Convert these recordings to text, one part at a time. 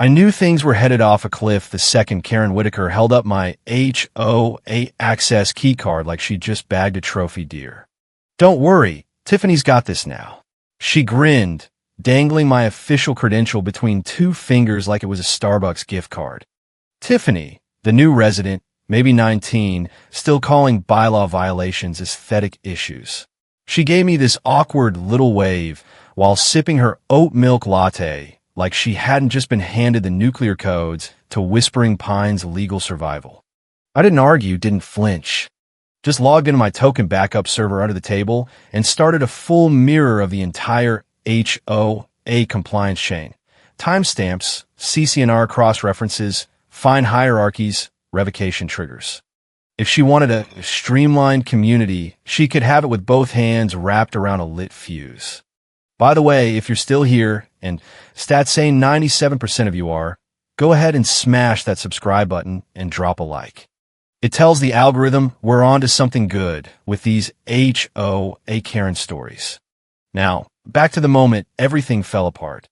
I knew things were headed off a cliff the second Karen Whitaker held up my HOA access keycard like she just bagged a trophy deer. "Don't worry, Tiffany's got this now." She grinned, dangling my official credential between two fingers like it was a Starbucks gift card. Tiffany, the new resident, maybe 19, still calling bylaw violations aesthetic issues. She gave me this awkward little wave while sipping her oat milk latte like she hadn't just been handed the nuclear codes to Whispering Pines' legal survival. I didn't argue, didn't flinch. Just logged into my token backup server under the table and started a full mirror of the entire HOA compliance chain. Timestamps, CC&R cross-references, fine hierarchies, revocation triggers. If she wanted a streamlined community, she could have it with both hands wrapped around a lit fuse. By the way, if you're still here, and stats say 97% of you are, go ahead and smash that subscribe button and drop a like. It tells the algorithm we're on to something good with these HOA Karen stories. Now, back to the moment everything fell apart.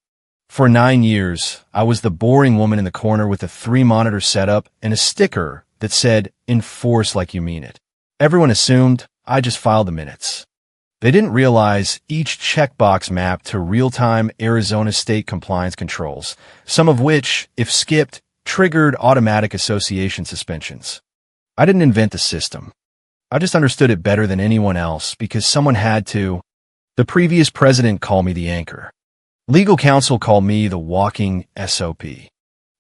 For 9 years, I was the boring woman in the corner with a 3-monitor setup and a sticker that said, "Enforce like you mean it." Everyone assumed I just filed the minutes. They didn't realize each checkbox mapped to real-time Arizona state compliance controls, some of which, if skipped, triggered automatic association suspensions. I didn't invent the system. I just understood it better than anyone else because someone had to. The previous president called me the anchor. Legal counsel called me the walking SOP.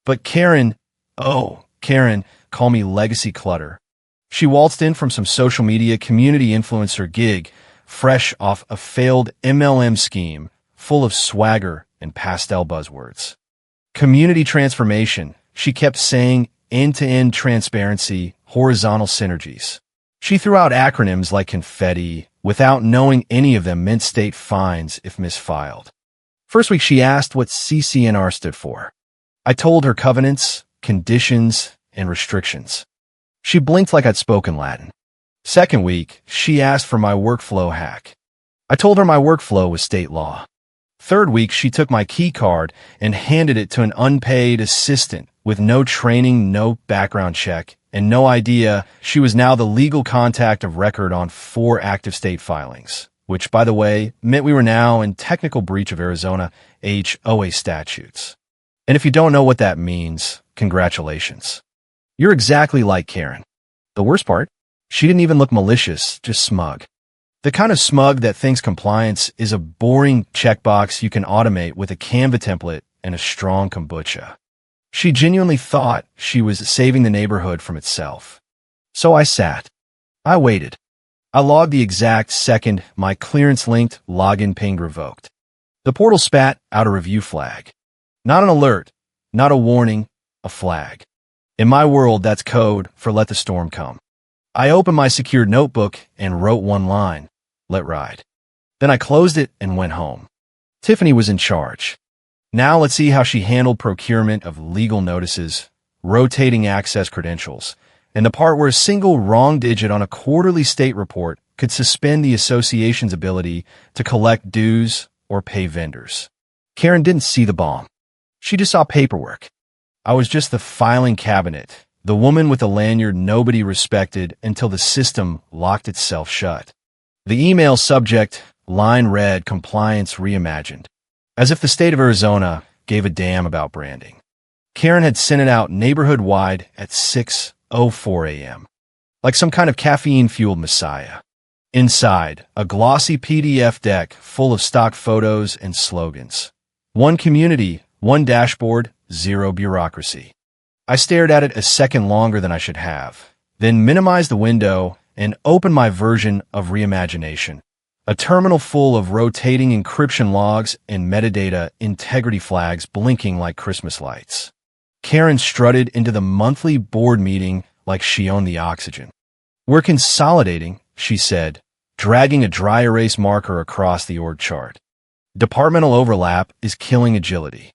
But Karen called me legacy clutter. She waltzed in from some social media community influencer gig, fresh off a failed MLM scheme, full of swagger and pastel buzzwords. Community transformation, she kept saying, end-to-end transparency, horizontal synergies. She threw out acronyms like confetti, without knowing any of them meant state fines if misfiled. First week, she asked what CC&R stood for. I told her covenants, conditions, and restrictions. She blinked like I'd spoken Latin. Second week, she asked for my workflow hack. I told her my workflow was state law. Third week, she took my key card and handed it to an unpaid assistant with no training, no background check, and no idea she was now the legal contact of record on 4 active state filings, which, by the way, meant we were now in technical breach of Arizona HOA statutes. And if you don't know what that means, congratulations. You're exactly like Karen. The worst part? She didn't even look malicious, just smug. The kind of smug that thinks compliance is a boring checkbox you can automate with a Canva template and a strong kombucha. She genuinely thought she was saving the neighborhood from itself. So I sat. I waited. I logged the exact second my clearance-linked login pinged revoked. The portal spat out a review flag. Not an alert, not a warning, a flag. In my world, that's code for let the storm come. I opened my secured notebook and wrote one line, let ride. Then I closed it and went home. Tiffany was in charge. Now let's see how she handled procurement of legal notices, rotating access credentials, and the part where a single wrong digit on a quarterly state report could suspend the association's ability to collect dues or pay vendors. Karen didn't see the bomb. She just saw paperwork. I was just the filing cabinet, the woman with the lanyard nobody respected until the system locked itself shut. The email subject line read Compliance Reimagined, as if the state of Arizona gave a damn about branding. Karen had sent it out neighborhood-wide at 6:04 a.m., like some kind of caffeine-fueled messiah. Inside, a glossy PDF deck full of stock photos and slogans. One community, one dashboard, zero bureaucracy. I stared at it a second longer than I should have, then minimized the window and opened my version of reimagination, a terminal full of rotating encryption logs and metadata integrity flags blinking like Christmas lights. Karen strutted into the monthly board meeting like she owned the oxygen. "We're consolidating," she said, dragging a dry erase marker across the org chart. "Departmental overlap is killing agility.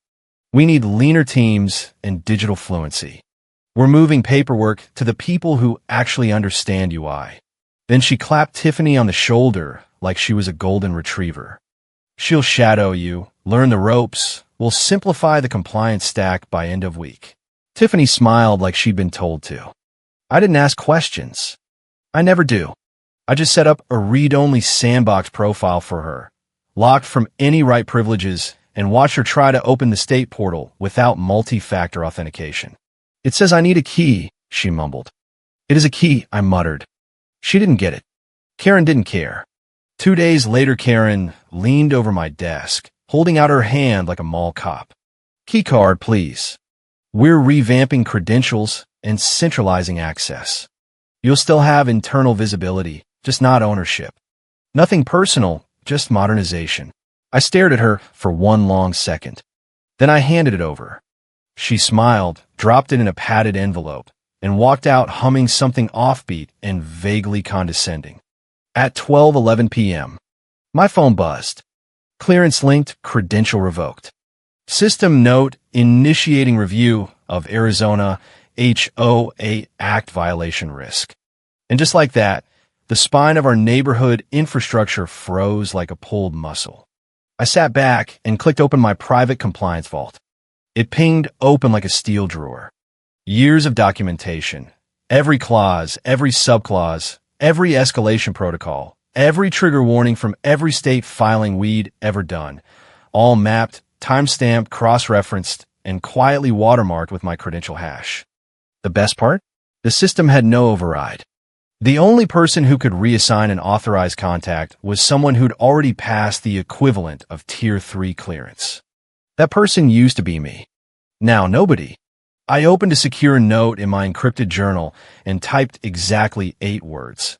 We need leaner teams and digital fluency. We're moving paperwork to the people who actually understand UI." Then she clapped Tiffany on the shoulder like she was a golden retriever. "She'll shadow you, learn the ropes. We'll simplify the compliance stack by end of week." Tiffany smiled like she'd been told to. I didn't ask questions. I never do. I just set up a read-only sandbox profile for her, locked from any right privileges, and watched her try to open the state portal without multi-factor authentication. "It says I need a key," she mumbled. "It is a key," I muttered. She didn't get it. Karen didn't care. 2 days later, Karen leaned over my desk, holding out her hand like a mall cop. "Key card, please. We're revamping credentials and centralizing access. You'll still have internal visibility, just not ownership. Nothing personal, just modernization." I stared at her for one long second. Then I handed it over. She smiled, dropped it in a padded envelope, and walked out humming something offbeat and vaguely condescending. At 12:11 p.m., my phone buzzed. Clearance linked, credential revoked. System note initiating review of Arizona HOA Act violation risk. And just like that, the spine of our neighborhood infrastructure froze like a pulled muscle. I sat back and clicked open my private compliance vault. It pinged open like a steel drawer. Years of documentation. Every clause, every subclause, every escalation protocol, every trigger warning from every state filing we'd ever done. All mapped, timestamped, cross-referenced, and quietly watermarked with my credential hash. The best part? The system had no override. The only person who could reassign an authorized contact was someone who'd already passed the equivalent of Tier 3 clearance. That person used to be me. Now nobody. I opened a secure note in my encrypted journal and typed exactly 8 words.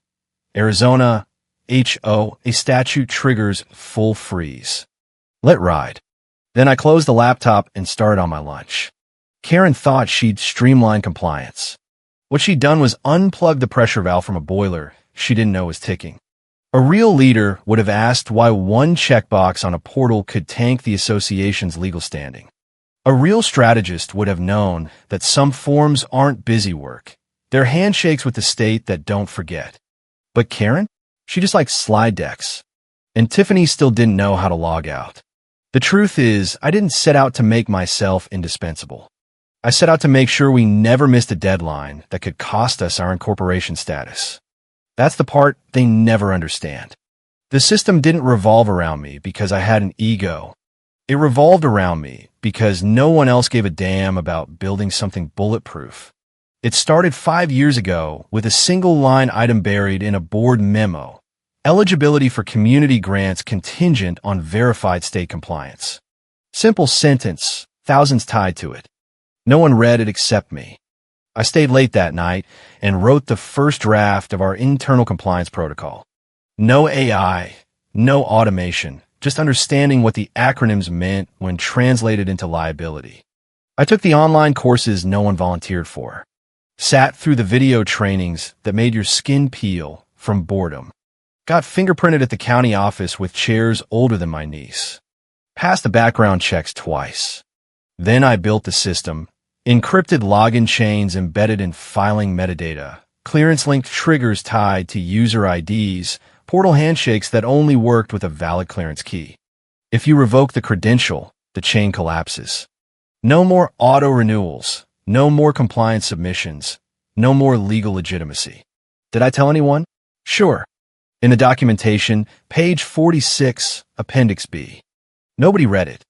Arizona HO, a statute triggers full freeze. Let ride. Then I closed the laptop and started on my lunch. Karen thought she'd streamline compliance. What she'd done was unplug the pressure valve from a boiler she didn't know was ticking. A real leader would have asked why one checkbox on a portal could tank the association's legal standing. A real strategist would have known that some forms aren't busy work. They're handshakes with the state that don't forget. But Karen? She just liked slide decks. And Tiffany still didn't know how to log out. The truth is, I didn't set out to make myself indispensable. I set out to make sure we never missed a deadline that could cost us our incorporation status. That's the part they never understand. The system didn't revolve around me because I had an ego. It revolved around me because no one else gave a damn about building something bulletproof. It started 5 years ago with a single line item buried in a board memo. Eligibility for community grants contingent on verified state compliance. Simple sentence, thousands tied to it. No one read it except me. I stayed late that night and wrote the first draft of our internal compliance protocol. No AI, no automation, just understanding what the acronyms meant when translated into liability. I took the online courses no one volunteered for. Sat through the video trainings that made your skin peel from boredom. Got fingerprinted at the county office with chairs older than my niece. Passed the background checks twice. Then I built the system, encrypted login chains embedded in filing metadata, clearance-linked triggers tied to user IDs, portal handshakes that only worked with a valid clearance key. If you revoke the credential, the chain collapses. No more auto-renewals, no more compliance submissions, no more legal legitimacy. Did I tell anyone? Sure. In the documentation, page 46, Appendix B. Nobody read it.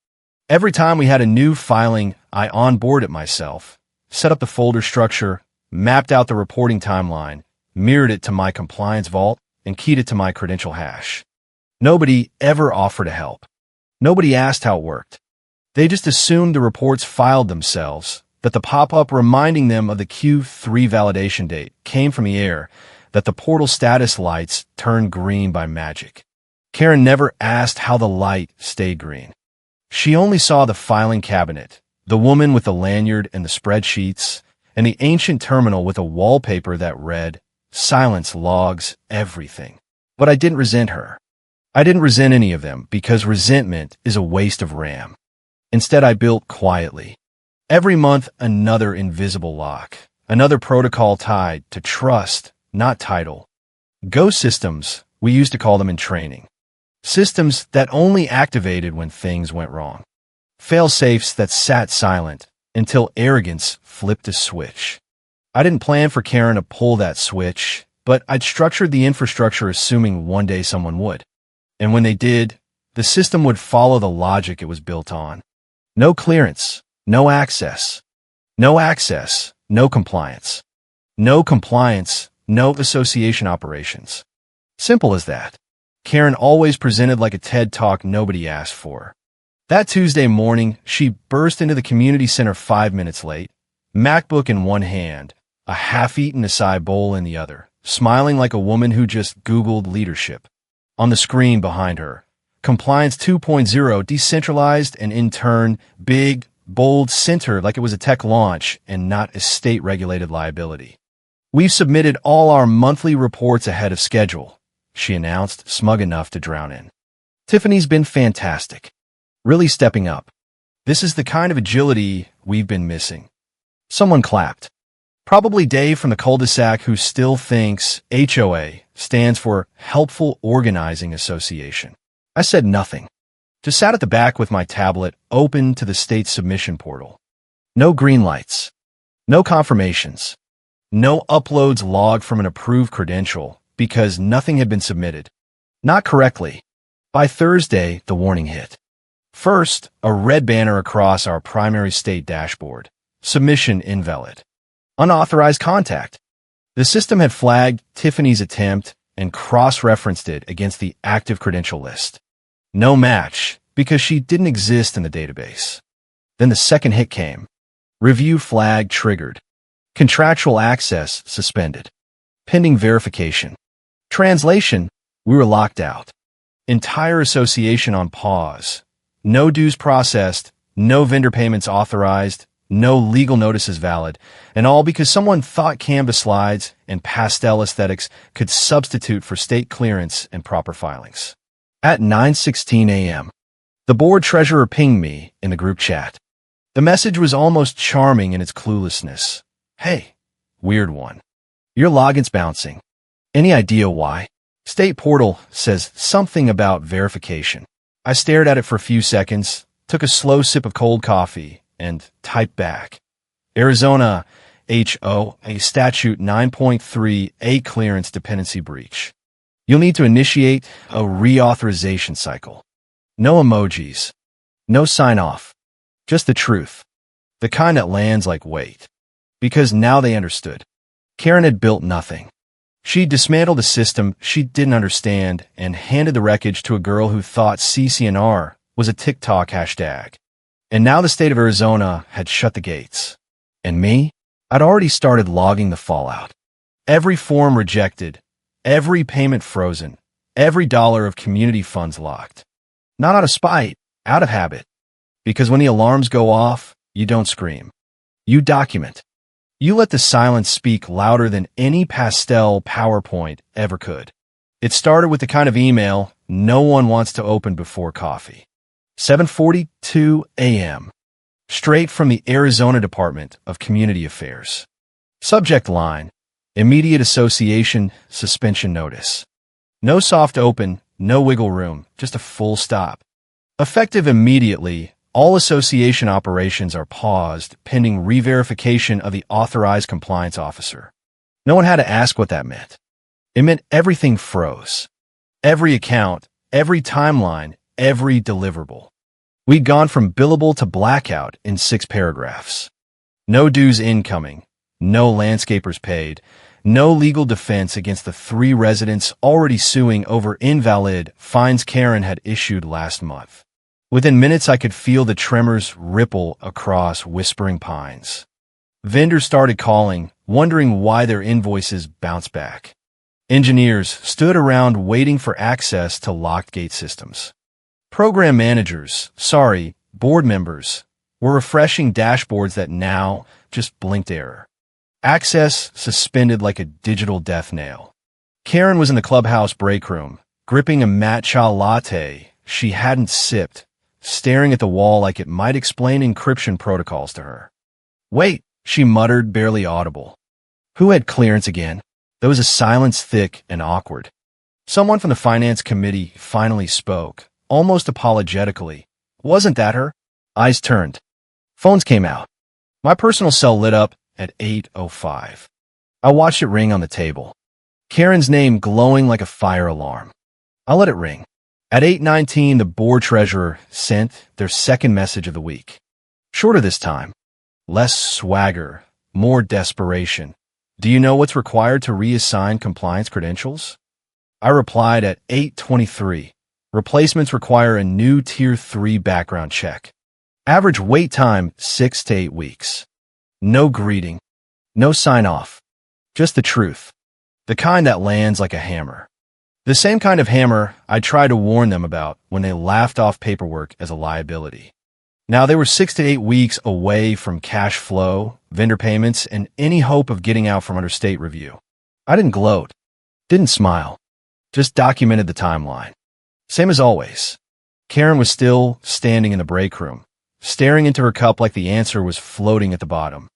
Every time we had a new filing, I onboarded myself, set up the folder structure, mapped out the reporting timeline, mirrored it to my compliance vault, and keyed it to my credential hash. Nobody ever offered to help. Nobody asked how it worked. They just assumed the reports filed themselves, that the pop-up reminding them of the Q3 validation date came from the air, that the portal status lights turned green by magic. Karen never asked how the light stayed green. She only saw the filing cabinet, the woman with the lanyard and the spreadsheets, and the ancient terminal with a wallpaper that read, "Silence logs everything." But I didn't resent her. I didn't resent any of them because resentment is a waste of RAM. Instead, I built quietly. Every month, another invisible lock, another protocol tied to trust, not title. Ghost systems, we used to call them in training. Systems that only activated when things went wrong. Fail-safes that sat silent until arrogance flipped a switch. I didn't plan for Karen to pull that switch, but I'd structured the infrastructure assuming one day someone would. And when they did, the system would follow the logic it was built on. No clearance, no access. No access, no compliance. No compliance, no association operations. Simple as that. Karen always presented like a TED Talk nobody asked for. That Tuesday morning, she burst into the community center 5 minutes late, MacBook in one hand, a half-eaten acai bowl in the other, smiling like a woman who just Googled leadership. On the screen behind her, Compliance 2.0 decentralized and in turn, big, bold, center like it was a tech launch and not a state-regulated liability. We've submitted all our monthly reports ahead of schedule, she announced, smug enough to drown in. Tiffany's been fantastic. Really stepping up. This is the kind of agility we've been missing. Someone clapped. Probably Dave from the cul-de-sac who still thinks HOA stands for Helpful Organizing Association. I said nothing. Just sat at the back with my tablet open to the state submission portal. No green lights. No confirmations. No uploads logged from an approved credential because nothing had been submitted. Not correctly. By Thursday, the warning hit. First, a red banner across our primary state dashboard. Submission invalid. Unauthorized contact. The system had flagged Tiffany's attempt and cross-referenced it against the active credential list. No match, because she didn't exist in the database. Then the second hit came. Review flag triggered. Contractual access suspended. Pending verification. Translation, we were locked out. Entire association on pause. No dues processed, no vendor payments authorized, no legal notices valid, and all because someone thought Canvas slides and pastel aesthetics could substitute for state clearance and proper filings. At 9:16 a.m., the board treasurer pinged me in the group chat. The message was almost charming in its cluelessness. Hey, weird one. Your login's bouncing. Any idea why? State portal says something about verification. I stared at it for a few seconds, took a slow sip of cold coffee, and typed back. Arizona HOA Statute 9.3 clearance dependency breach. You'll need to initiate a reauthorization cycle. No emojis. No sign-off. Just the truth. The kind that lands like weight. Because now they understood. Karen had built nothing. She dismantled a system she didn't understand and handed the wreckage to a girl who thought CCNR was a TikTok hashtag. And now the state of Arizona had shut the gates. And me? I'd already started logging the fallout. Every form rejected. Every payment frozen. Every dollar of community funds locked. Not out of spite, out of habit. Because when the alarms go off, you don't scream. You document. You let the silence speak louder than any pastel PowerPoint ever could. It started with the kind of email no one wants to open before coffee. 7:42 a.m. Straight from the Arizona Department of Community Affairs. Subject line, Immediate Association Suspension Notice. No soft open, no wiggle room, just a full stop. Effective immediately, all association operations are paused pending re-verification of the authorized compliance officer. No one had to ask what that meant. It meant everything froze. Every account, every timeline, every deliverable. We'd gone from billable to blackout in 6 paragraphs. No dues incoming, no landscapers paid, no legal defense against the 3 residents already suing over invalid fines Karen had issued last month. Within minutes, I could feel the tremors ripple across Whispering Pines. Vendors started calling, wondering why their invoices bounced back. Engineers stood around waiting for access to locked gate systems. Program managers, board members, were refreshing dashboards that now just blinked error. Access suspended like a digital death nail. Karen was in the clubhouse break room, gripping a matcha latte she hadn't sipped, staring at the wall like it might explain encryption protocols to her. Wait, she muttered, barely audible. Who had clearance again? There was a silence thick and awkward. Someone from the finance committee finally spoke, almost apologetically. Wasn't that her? Eyes turned. Phones came out. My personal cell lit up at 8:05. I watched it ring on the table. Karen's name glowing like a fire alarm. I let it ring. At 8:19, the board treasurer sent their second message of the week. Shorter this time. Less swagger, more desperation. Do you know what's required to reassign compliance credentials? I replied at 8:23. Replacements require a new Tier 3 background check. Average wait time 6 to 8 weeks. No greeting. No sign-off. Just the truth. The kind that lands like a hammer. The same kind of hammer I tried to warn them about when they laughed off paperwork as a liability. Now, they were 6 to 8 weeks away from cash flow, vendor payments, and any hope of getting out from under state review. I didn't gloat. Didn't smile. Just documented the timeline. Same as always. Karen was still standing in the break room, staring into her cup like the answer was floating at the bottom.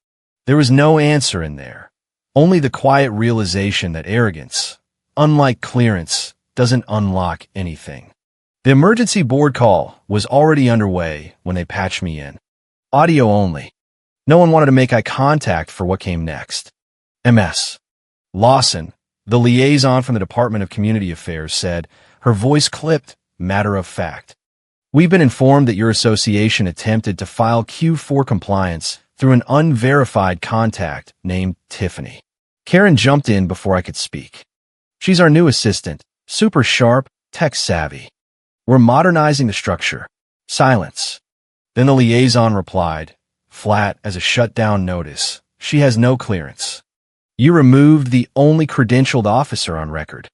There was no answer in there. Only the quiet realization that arrogance, unlike clearance, doesn't unlock anything. The emergency board call was already underway when they patched me in. Audio only. No one wanted to make eye contact for what came next. MS. Lawson, the liaison from the Department of Community Affairs, said, her voice clipped, matter of fact. We've been informed that your association attempted to file Q4 compliance through an unverified contact named Tiffany. Karen jumped in before I could speak. She's our new assistant, super sharp, tech savvy. We're modernizing the structure. Silence. Then the liaison replied, flat as a shutdown notice. She has no clearance. You removed the only credentialed officer on record.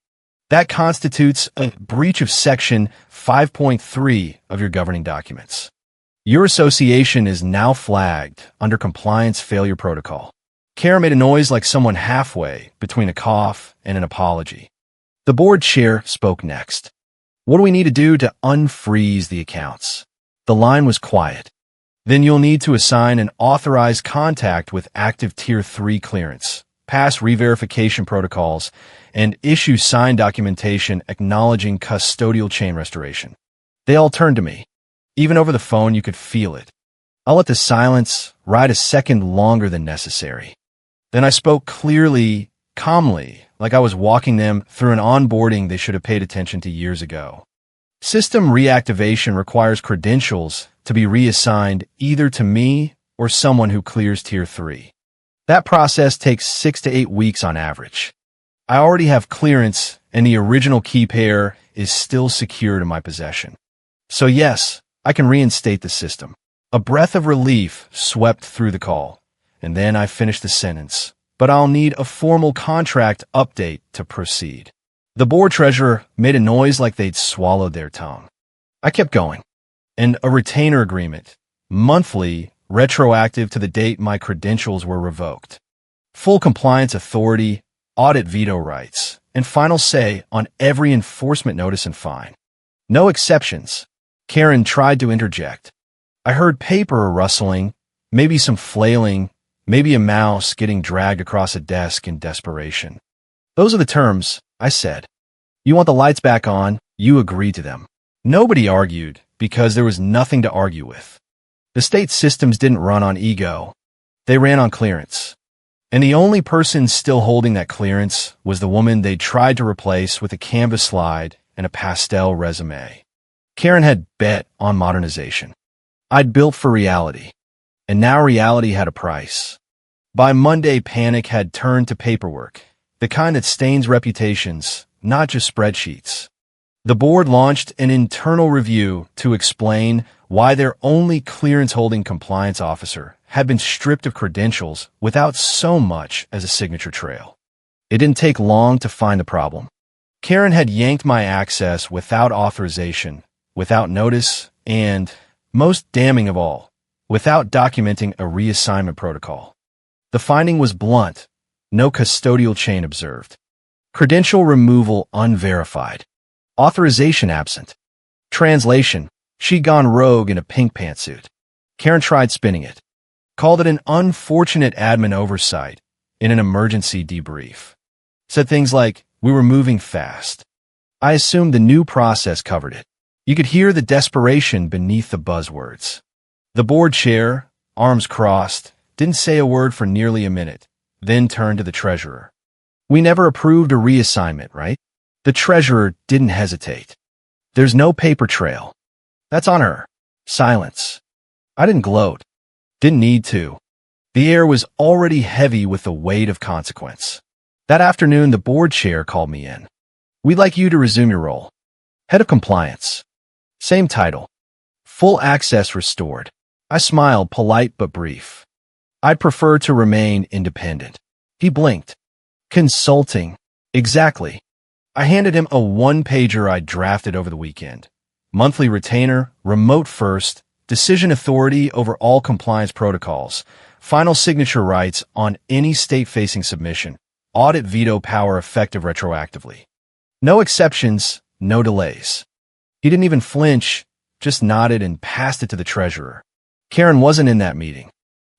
That constitutes a breach of Section 5.3 of your governing documents. Your association is now flagged under compliance failure protocol. Karen made a noise like someone halfway between a cough and an apology. The board chair spoke next. What do we need to do to unfreeze the accounts? The line was quiet. Then you'll need to assign an authorized contact with active Tier 3 clearance, pass re-verification protocols, and issue signed documentation acknowledging custodial chain restoration. They all turned to me. Even over the phone, you could feel it. I'll let the silence ride a second longer than necessary. Then I spoke clearly, calmly, like I was walking them through an onboarding they should have paid attention to years ago. System reactivation requires credentials to be reassigned either to me or someone who clears Tier 3. That process takes 6 to 8 weeks on average. I already have clearance, and the original key pair is still secured in my possession. So yes, I can reinstate the system. A breath of relief swept through the call, and then I finished the sentence. But I'll need a formal contract update to proceed. The board treasurer made a noise like they'd swallowed their tongue. I kept going. And a retainer agreement, monthly, retroactive to the date my credentials were revoked. Full compliance authority, audit veto rights, and final say on every enforcement notice and fine. No exceptions. Karen tried to interject. I heard paper rustling, maybe some flailing, maybe a mouse getting dragged across a desk in desperation. Those are the terms, I said. You want the lights back on, you agreed to them. Nobody argued because there was nothing to argue with. The state systems didn't run on ego. They ran on clearance. And the only person still holding that clearance was the woman they tried to replace with a canvas slide and a pastel resume. Karen had bet on modernization. I'd built for reality. And now reality had a price. By Monday, panic had turned to paperwork, the kind that stains reputations, not just spreadsheets. The board launched an internal review to explain why their only clearance-holding compliance officer had been stripped of credentials without so much as a signature trail. It didn't take long to find the problem. Karen had yanked my access without authorization, without notice, and, most damning of all, without documenting a reassignment protocol. The finding was blunt. No custodial chain observed. Credential removal unverified. Authorization absent. Translation: she'd gone rogue in a pink pantsuit. Karen tried spinning it. Called it an unfortunate admin oversight in an emergency debrief. Said things like, we were moving fast. I assumed the new process covered it. You could hear the desperation beneath the buzzwords. The board chair, arms crossed, didn't say a word for nearly a minute, then turned to the treasurer. We never approved a reassignment, right? The treasurer didn't hesitate. There's no paper trail. That's on her. Silence. I didn't gloat. Didn't need to. The air was already heavy with the weight of consequence. That afternoon, the board chair called me in. We'd like you to resume your role. Head of Compliance. Same title. Full access restored. I smiled, polite but brief. I'd prefer to remain independent. He blinked. Consulting. Exactly. I handed him a one-pager I'd drafted over the weekend. Monthly retainer, remote first, decision authority over all compliance protocols, final signature rights on any state-facing submission, audit veto power effective retroactively. No exceptions, no delays. He didn't even flinch, just nodded and passed it to the treasurer. Karen wasn't in that meeting.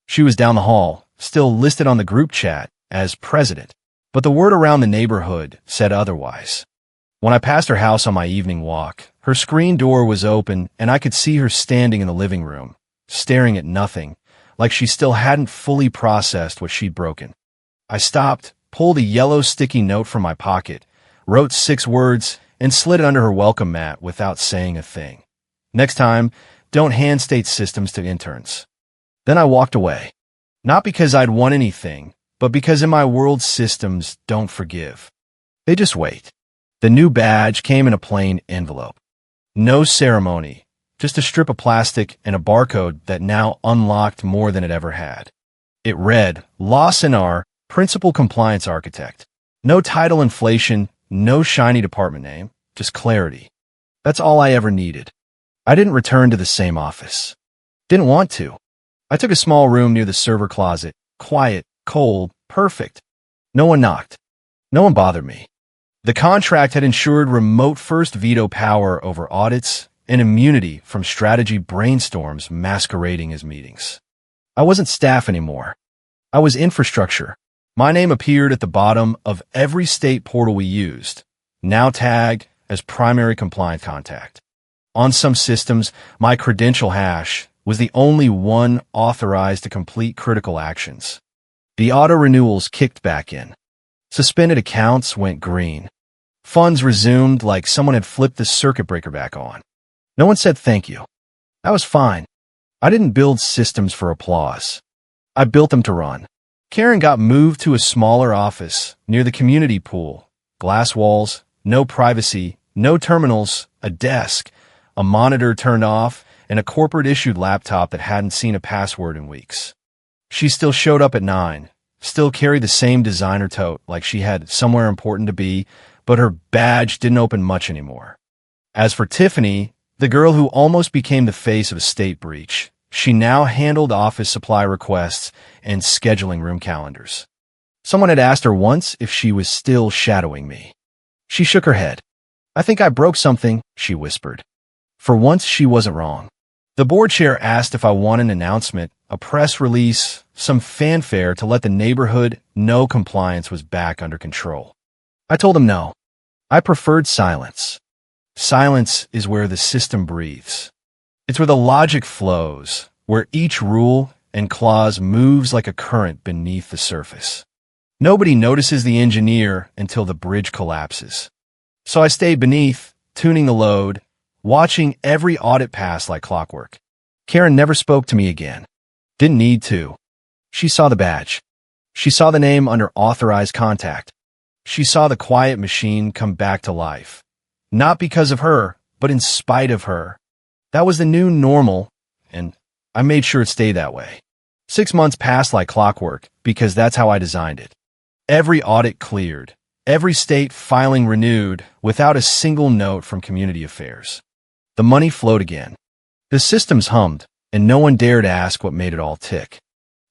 She was down the hall, still listed on the group chat as president, but the word around the neighborhood said otherwise. When I passed her house on my evening walk, her screen door was open and I could see her standing in the living room, staring at nothing, like she still hadn't fully processed what she'd broken. I stopped, pulled a yellow sticky note from my pocket, wrote 6 words, and slid it under her welcome mat without saying a thing. Next time, don't hand state systems to interns. Then I walked away. Not because I'd won anything, but because in my world systems don't forgive. They just wait. The new badge came in a plain envelope. No ceremony, just a strip of plastic and a barcode that now unlocked more than it ever had. It read, Lawson R., Principal Compliance Architect. No title inflation, no shiny department name, just clarity. That's all I ever needed. I didn't return to the same office. Didn't want to. I took a small room near the server closet, quiet, cold, perfect. No one knocked. No one bothered me. The contract had ensured remote first veto power over audits and immunity from strategy brainstorms masquerading as meetings. I wasn't staff anymore. I was infrastructure. My name appeared at the bottom of every state portal we used, now tagged as primary compliance contact. On some systems, my credential hash was the only one authorized to complete critical actions. The auto-renewals kicked back in. Suspended accounts went green. Funds resumed like someone had flipped the circuit breaker back on. No one said thank you. That was fine. I didn't build systems for applause. I built them to run. Karen got moved to a smaller office near the community pool. Glass walls, no privacy, no terminals, a desk, a monitor turned off, and a corporate-issued laptop that hadn't seen a password in weeks. She still showed up at 9, still carried the same designer tote like she had somewhere important to be, but her badge didn't open much anymore. As for Tiffany, the girl who almost became the face of a state breach, she now handled office supply requests and scheduling room calendars. Someone had asked her once if she was still shadowing me. She shook her head. I think I broke something, she whispered. For once, she wasn't wrong. The board chair asked if I want an announcement, a press release, some fanfare to let the neighborhood know compliance was back under control. I told him no. I preferred silence. Silence is where the system breathes. It's where the logic flows, where each rule and clause moves like a current beneath the surface. Nobody notices the engineer until the bridge collapses. So I stayed beneath, tuning the load, watching every audit pass like clockwork. Karen never spoke to me again. Didn't need to. She saw the badge. She saw the name under authorized contact. She saw the quiet machine come back to life. Not because of her, but in spite of her. That was the new normal, and I made sure it stayed that way. 6 months passed like clockwork because that's how I designed it. Every audit cleared, every state filing renewed without a single note from community affairs. The money flowed again. The systems hummed, and no one dared ask what made it all tick.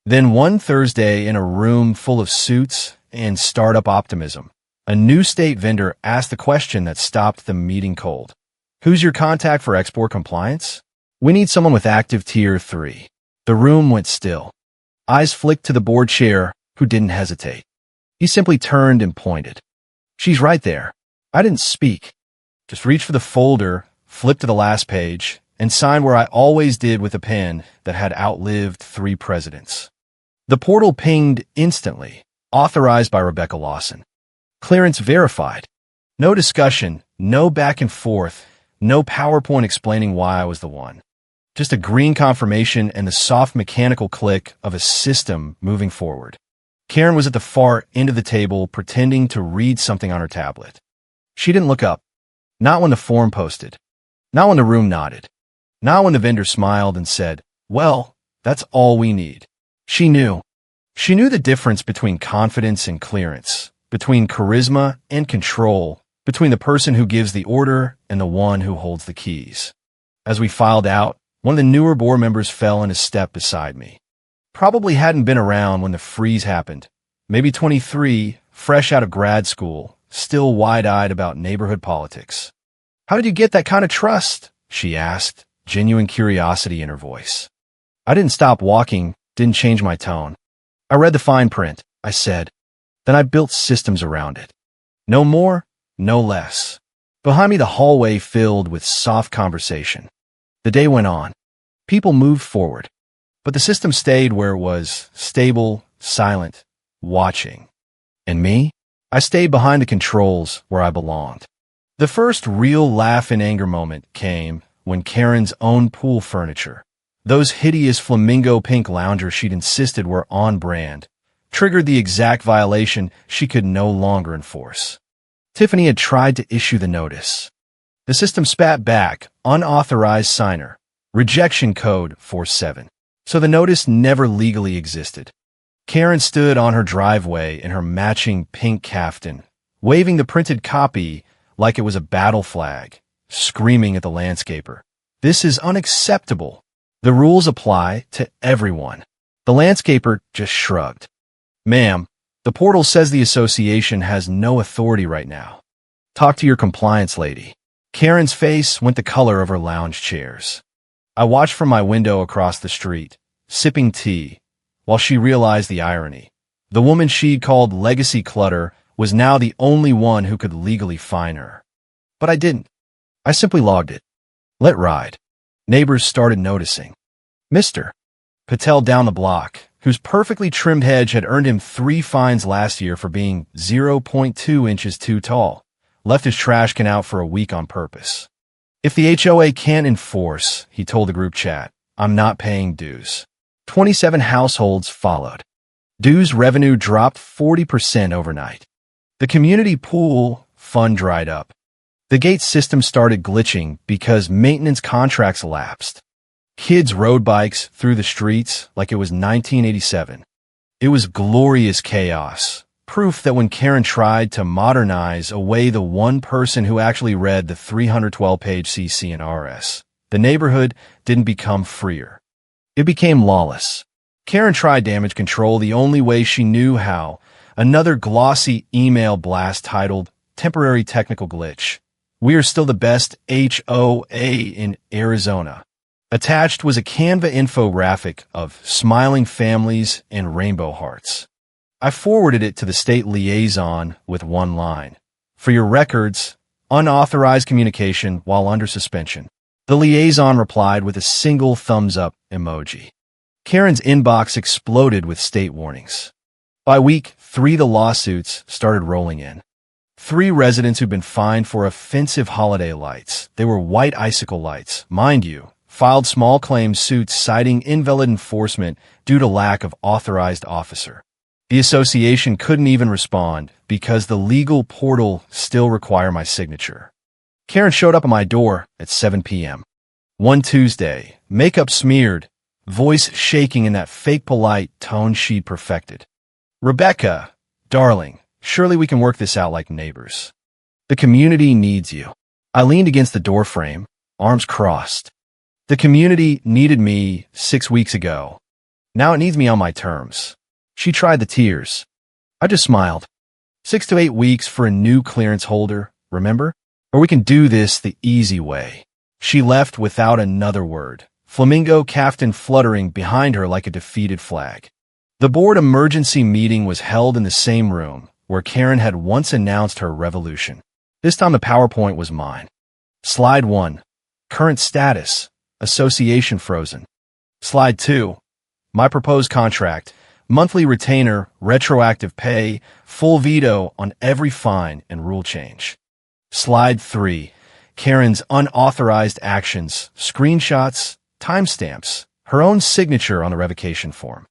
Then one Thursday, in a room full of suits and startup optimism, a new state vendor asked the question that stopped the meeting cold. Who's your contact for export compliance? We need someone with active Tier 3. The room went still. Eyes flicked to the board chair, who didn't hesitate. He simply turned and pointed. She's right there. I didn't speak. Just reached for the folder, flipped to the last page, and signed where I always did with a pen that had outlived 3 presidents. The portal pinged instantly, authorized by Rebecca Lawson. Clearance verified. No discussion, no back and forth, no PowerPoint explaining why I was the one. Just a green confirmation and the soft mechanical click of a system moving forward. Karen was at the far end of the table pretending to read something on her tablet. She didn't look up. Not when the form posted. Not when the room nodded. Not when the vendor smiled and said, "Well, that's all we need." She knew. She knew the difference between confidence and clearance, between charisma and control, between the person who gives the order and the one who holds the keys. As we filed out, one of the newer board members fell in a step beside me. Probably hadn't been around when the freeze happened. Maybe 23, fresh out of grad school, still wide-eyed about neighborhood politics. "How did you get that kind of trust?" she asked, genuine curiosity in her voice. I didn't stop walking, didn't change my tone. "I read the fine print," I said. Then I built systems around it. No more, no less. Behind me, the hallway filled with soft conversation. The day went on. People moved forward. But the system stayed where it was, stable, silent, watching. And me? I stayed behind the controls where I belonged. The first real laugh in anger moment came when Karen's own pool furniture, those hideous flamingo pink loungers she'd insisted were on brand, triggered the exact violation she could no longer enforce. Tiffany had tried to issue the notice. The system spat back, unauthorized signer, rejection code 47. So the notice never legally existed. Karen stood on her driveway in her matching pink caftan, waving the printed copy like it was a battle flag, screaming at the landscaper, "This is unacceptable. The rules apply to everyone." The landscaper just shrugged. "Ma'am, the portal says the association has no authority right now. Talk to your compliance lady." Karen's face went the color of her lounge chairs. I watched from my window across the street, sipping tea, while she realized the irony. The woman she'd called legacy clutter was now the only one who could legally fine her. But I didn't. I simply logged it. Let ride. Neighbors started noticing. Mr. Patel down the block, whose perfectly trimmed hedge had earned him 3 fines last year for being 0.2 inches too tall, left his trash can out for a week on purpose. "If the HOA can't enforce," he told the group chat, "I'm not paying dues." 27 households followed. Dues revenue dropped 40% overnight. The community pool fund dried up. The gate system started glitching because maintenance contracts lapsed. Kids rode bikes through the streets like it was 1987. It was glorious chaos, proof that when Karen tried to modernize away the one person who actually read the 312-page CC and RS, the neighborhood didn't become freer. It became lawless. Karen tried damage control the only way she knew how. Another glossy email blast titled, "Temporary Technical Glitch. We are still the best HOA in Arizona." Attached was a Canva infographic of smiling families and rainbow hearts. I forwarded it to the state liaison with one line. "For your records, unauthorized communication while under suspension." The liaison replied with a single thumbs-up emoji. Karen's inbox exploded with state warnings. By week 3, the lawsuits started rolling in. 3 residents who'd been fined for offensive holiday lights. They were white icicle lights, mind you, filed small claims suits citing invalid enforcement due to lack of authorized officer. The association couldn't even respond because the legal portal still required my signature. Karen showed up at my door at 7 p.m. One Tuesday, makeup smeared, voice shaking in that fake polite tone she'd perfected. "Rebecca, darling, surely we can work this out like neighbors. The community needs you." I leaned against the doorframe, arms crossed. The community needed me 6 weeks ago. Now it needs me on my terms. She tried the tears. I just smiled. 6 to 8 weeks for a new clearance holder, remember? Or we can do this the easy way. She left without another word, flamingo caftan fluttering behind her like a defeated flag. The board emergency meeting was held in the same room where Karen had once announced her revolution. This time the PowerPoint was mine. Slide 1. Current status. association frozen. Slide 2. My proposed contract. Monthly retainer, retroactive pay, full veto on every fine and rule change. Slide 3. Karen's unauthorized actions, screenshots, timestamps, her own signature on the revocation form.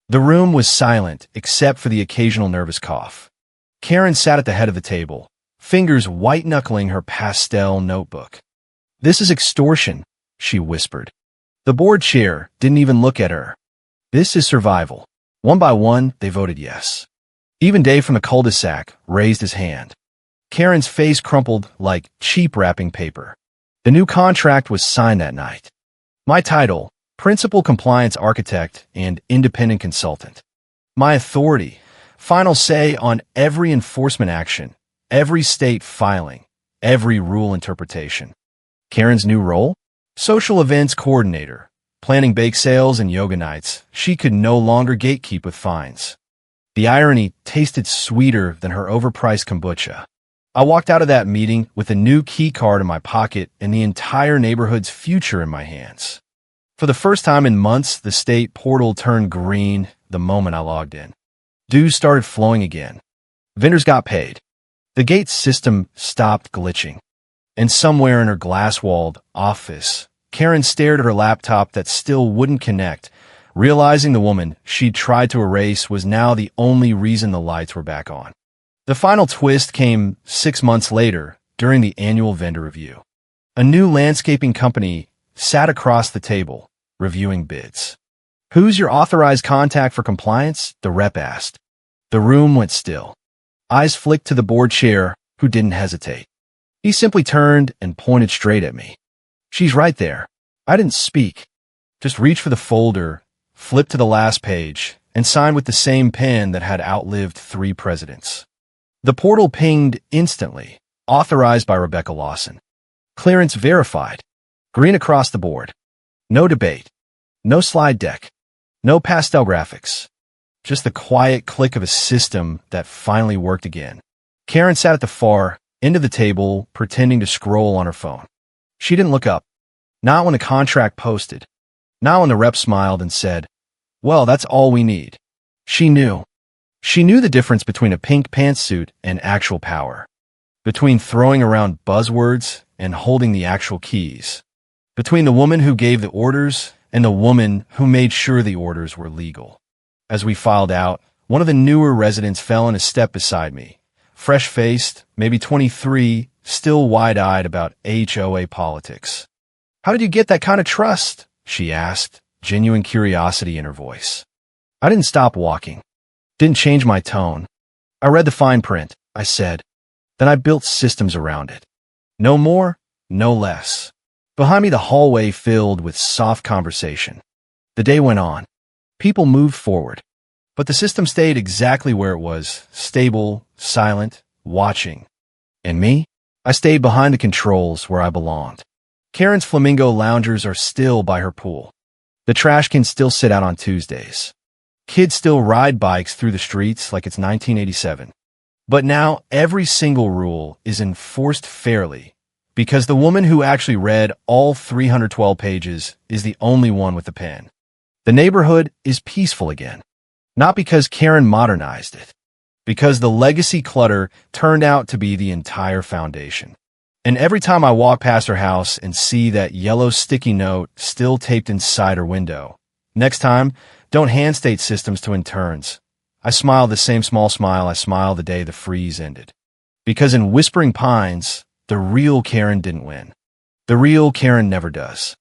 The room was silent except for the occasional nervous cough. Karen sat at the head of the table, fingers white-knuckling her pastel notebook. "This is extortion," she whispered. The board chair didn't even look at her. "This is survival." One by one, they voted yes. Even Dave from the cul-de-sac raised his hand. Karen's face crumpled like cheap wrapping paper. The new contract was signed that night. My title, Principal Compliance Architect and Independent Consultant. My authority, final say on every enforcement action, every state filing, every rule interpretation. Karen's new role? Social events coordinator. Planning bake sales and yoga nights, she could no longer gatekeep with fines. The irony tasted sweeter than her overpriced kombucha. I walked out of that meeting with a new key card in my pocket and the entire neighborhood's future in my hands. For the first time in months, the state portal turned green the moment I logged in. Dues started flowing again. Vendors got paid. The gate system stopped glitching. And somewhere in her glass-walled office, Karen stared at her laptop that still wouldn't connect, realizing the woman she'd tried to erase was now the only reason the lights were back on. The final twist came 6 months later during the annual vendor review. A new landscaping company sat across the table, reviewing bids. "Who's your authorized contact for compliance?" the rep asked. The room went still. Eyes flicked to the board chair, who didn't hesitate. He simply turned and pointed straight at me. "She's right there." I didn't speak. Just reached for the folder, flipped to the last page, and signed with the same pen that had outlived 3 presidents. The portal pinged instantly, authorized by Rebecca Lawson. Clearance verified. Green across the board. No debate. No slide deck. No pastel graphics. Just the quiet click of a system that finally worked again. Karen sat at the far end of the table, pretending to scroll on her phone. She didn't look up. Not when the contract posted. Not when the rep smiled and said, "Well, that's all we need." She knew. She knew the difference between a pink pantsuit and actual power. Between throwing around buzzwords and holding the actual keys. Between the woman who gave the orders and the woman who made sure the orders were legal. As we filed out, one of the newer residents fell in a step beside me. Fresh-faced, maybe 23, still wide-eyed about HOA politics. "How did you get that kind of trust?" she asked, genuine curiosity in her voice. I didn't stop walking. Didn't change my tone. "I read the fine print," I said. Then I built systems around it. No more, no less. Behind me, the hallway filled with soft conversation. The day went on. People moved forward. But the system stayed exactly where it was, stable, silent, watching. And me? I stayed behind the controls where I belonged. Karen's flamingo loungers are still by her pool. The trash cans still sit out on Tuesdays. Kids still ride bikes through the streets like it's 1987. But now every single rule is enforced fairly because the woman who actually read all 312 pages is the only one with the pen. The neighborhood is peaceful again. Not because Karen modernized it, because the legacy clutter turned out to be the entire foundation. And every time I walk past her house and see that yellow sticky note still taped inside her window, next time, don't hand state systems to interns. I smile the same small smile I smiled the day the freeze ended. Because in Whispering Pines, the real Karen didn't win. The real Karen never does.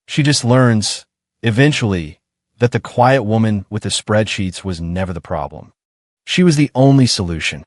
She just learns, eventually, that the quiet woman with the spreadsheets was never the problem. She was the only solution.